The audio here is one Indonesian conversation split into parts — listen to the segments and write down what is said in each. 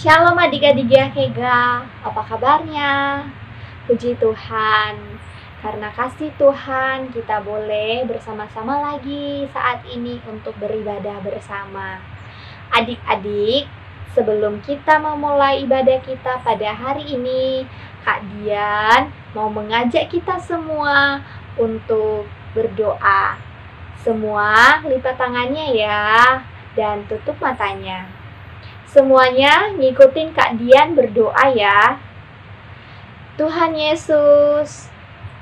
Shalom adik-adik Kega, apa kabarnya? Puji Tuhan, karena kasih Tuhan kita boleh bersama-sama lagi saat ini untuk beribadah bersama. Adik-adik, sebelum kita memulai ibadah kita pada hari ini, Kak Dian mau mengajak kita semua untuk berdoa. Semua lipat tangannya ya, dan tutup matanya. Semuanya ngikutin Kak Dian berdoa ya. Tuhan Yesus,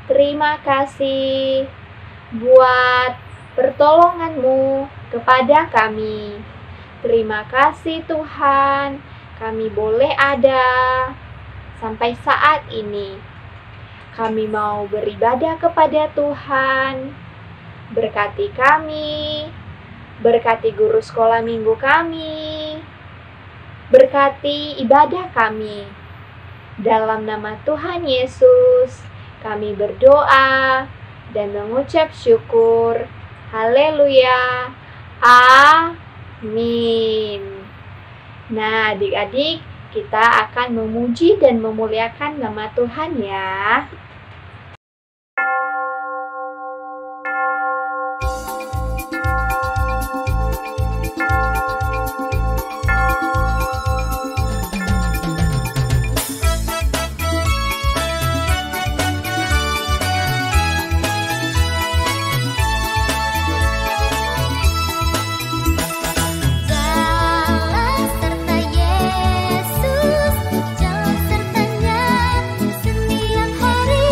terima kasih buat pertolongan-Mu kepada kami. Terima kasih Tuhan, kami boleh ada sampai saat ini. Kami mau beribadah kepada Tuhan. Berkati kami, berkati guru sekolah minggu kami, berkati ibadah kami. Dalam nama Tuhan Yesus, kami berdoa dan mengucap syukur. Haleluya. Amin. Nah, adik-adik, kita akan memuji dan memuliakan nama Tuhan ya. Jalan serta Yesus, jalan sertanya setiap hari.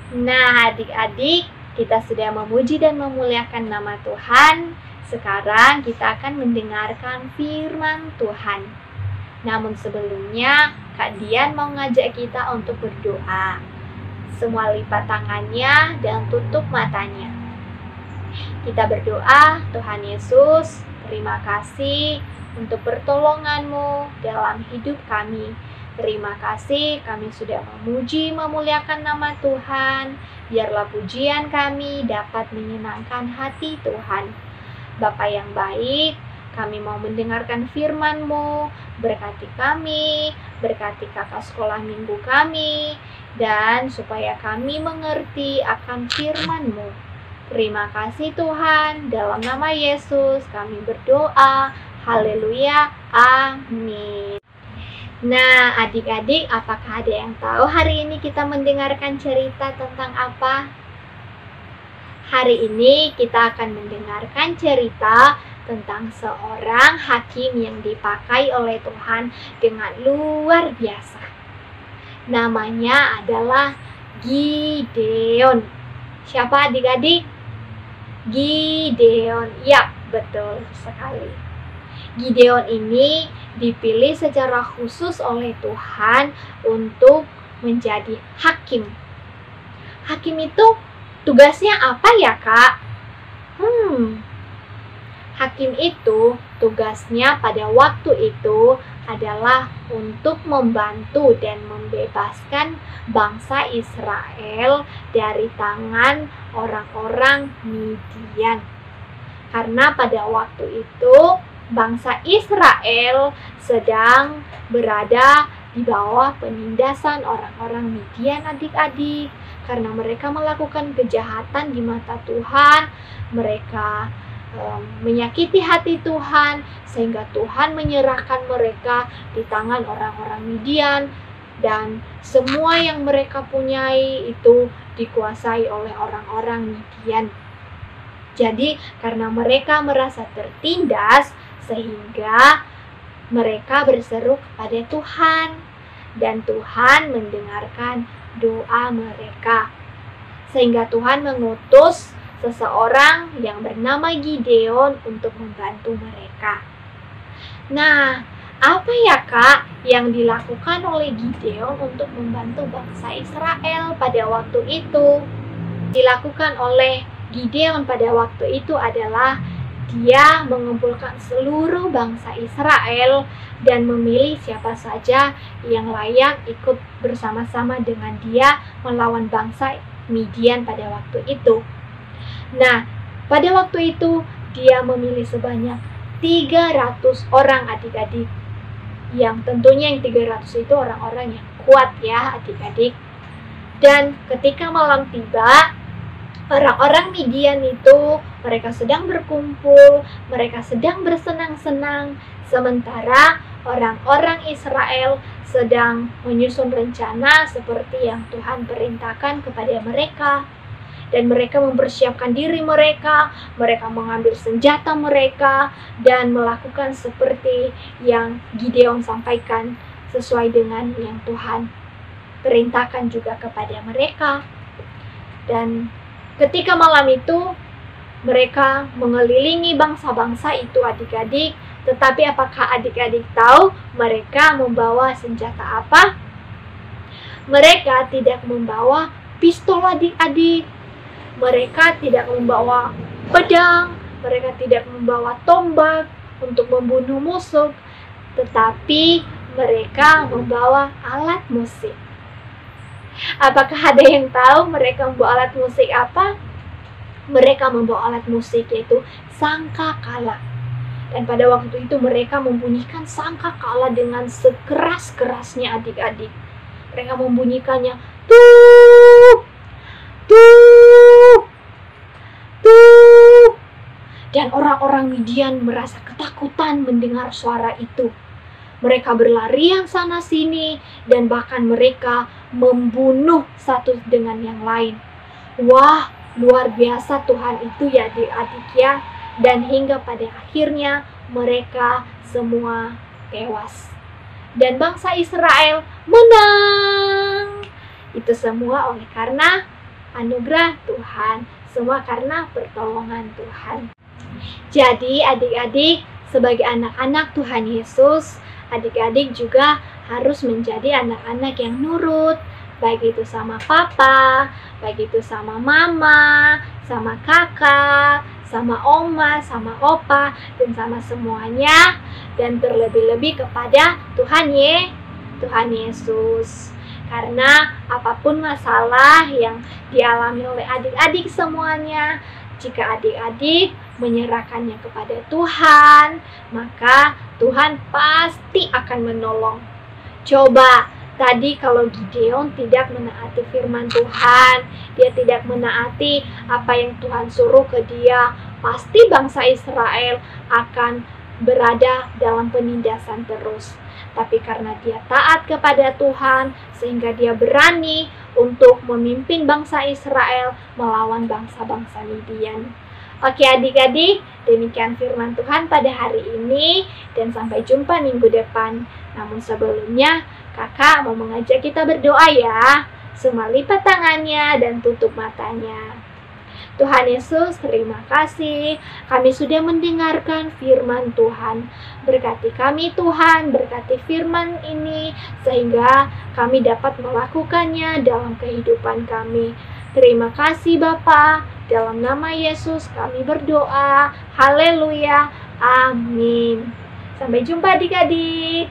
Nah, adik-adik, kita sudah memuji dan memuliakan nama Tuhan. Sekarang kita akan mendengarkan firman Tuhan. Namun sebelumnya, Kak Dian mau ngajak kita untuk berdoa. Semua lipat tangannya dan tutup matanya. Kita berdoa, Tuhan Yesus, terima kasih untuk pertolongan-Mu dalam hidup kami. Terima kasih kami sudah memuji, memuliakan nama Tuhan. Biarlah pujian kami dapat menyenangkan hati Tuhan. Bapa yang baik, kami mau mendengarkan firman-Mu. Berkati kami, berkati kakak sekolah minggu kami, dan supaya kami mengerti akan firman-Mu. Terima kasih Tuhan, dalam nama Yesus kami berdoa. Haleluya, amin. Nah, adik-adik, apakah ada yang tahu hari ini kita mendengarkan cerita tentang apa? Hari ini kita akan mendengarkan cerita tentang seorang hakim yang dipakai oleh Tuhan dengan luar biasa. Namanya adalah Gideon. Siapa adik-adik? Gideon. Ya, betul sekali. Gideon ini dipilih secara khusus oleh Tuhan untuk menjadi hakim. Hakim itu tugasnya apa ya, Kak? Hakim itu tugasnya pada waktu itu adalah untuk membantu dan membebaskan bangsa Israel dari tangan orang-orang Midian. Karena pada waktu itu bangsa Israel sedang berada di bawah penindasan orang-orang Midian, adik-adik. Karena mereka melakukan kejahatan di mata Tuhan, mereka menyakiti hati Tuhan, sehingga Tuhan menyerahkan mereka di tangan orang-orang Midian, dan semua yang mereka punyai itu dikuasai oleh orang-orang Midian. Jadi karena mereka merasa tertindas, sehingga mereka berseru kepada Tuhan, dan Tuhan mendengarkan doa mereka. Sehingga Tuhan mengutus seseorang yang bernama Gideon untuk membantu mereka. Nah, apa ya Kak yang dilakukan oleh Gideon untuk membantu bangsa Israel pada waktu itu? Dilakukan oleh Gideon pada waktu itu adalah dia mengumpulkan seluruh bangsa Israel dan memilih siapa saja yang layak ikut bersama-sama dengan dia melawan bangsa Midian pada waktu itu. Nah, pada waktu itu dia memilih sebanyak 300 orang adik-adik. Yang tentunya yang 300 itu orang-orang yang kuat ya adik-adik. Dan ketika malam tiba, orang-orang Midian itu mereka sedang berkumpul, mereka sedang bersenang-senang, sementara orang-orang Israel sedang menyusun rencana seperti yang Tuhan perintahkan kepada mereka. Dan mereka mempersiapkan diri mereka mengambil senjata mereka, dan melakukan seperti yang Gideon sampaikan sesuai dengan yang Tuhan perintahkan juga kepada mereka. Dan ketika malam itu mereka mengelilingi bangsa-bangsa itu adik-adik, tetapi apakah adik-adik tahu mereka membawa senjata apa? Mereka tidak membawa pistol adik-adik, mereka tidak membawa pedang, mereka tidak membawa tombak untuk membunuh musuh, tetapi mereka membawa alat musik. Apakah ada yang tahu mereka membawa alat musik apa? Mereka membawa alat musik yaitu sangkakala. Dan pada waktu itu mereka membunyikan sangkakala dengan sekeras-kerasnya adik-adik. Mereka membunyikannya tup, tup, tup. Dan orang-orang Midian merasa ketakutan mendengar suara itu. Mereka berlarian sana-sini dan bahkan mereka membunuh satu dengan yang lain. Wah, luar biasa Tuhan itu ya adik-adik ya. Dan hingga pada akhirnya mereka semua tewas. Dan bangsa Israel menang. Itu semua oleh karena anugerah Tuhan, semua karena pertolongan Tuhan. Jadi adik-adik, sebagai anak-anak Tuhan Yesus, adik-adik juga harus menjadi anak-anak yang nurut, baik itu sama papa, baik itu sama mama, sama kakak, sama oma, sama opa, dan sama semuanya, dan terlebih-lebih kepada Tuhan Yesus. Karena apapun masalah yang dialami oleh adik-adik semuanya, jika adik-adik menyerahkannya kepada Tuhan, maka Tuhan pasti akan menolong. Coba tadi kalau Gideon tidak menaati firman Tuhan, dia tidak menaati apa yang Tuhan suruh ke dia, pasti bangsa Israel akan berada dalam penindasan terus. Tapi karena dia taat kepada Tuhan, sehingga dia berani untuk memimpin bangsa Israel melawan bangsa-bangsa Midian. Oke adik-adik, demikian firman Tuhan pada hari ini, dan sampai jumpa minggu depan. Namun sebelumnya, kakak mau mengajak kita berdoa ya. Semua lipat tangannya dan tutup matanya. Tuhan Yesus, terima kasih. Kami sudah mendengarkan firman Tuhan. Berkati kami Tuhan, berkati firman ini, sehingga kami dapat melakukannya dalam kehidupan kami. Terima kasih Bapa. Dalam nama Yesus kami berdoa. Haleluya. Amin. Sampai jumpa adik-adik.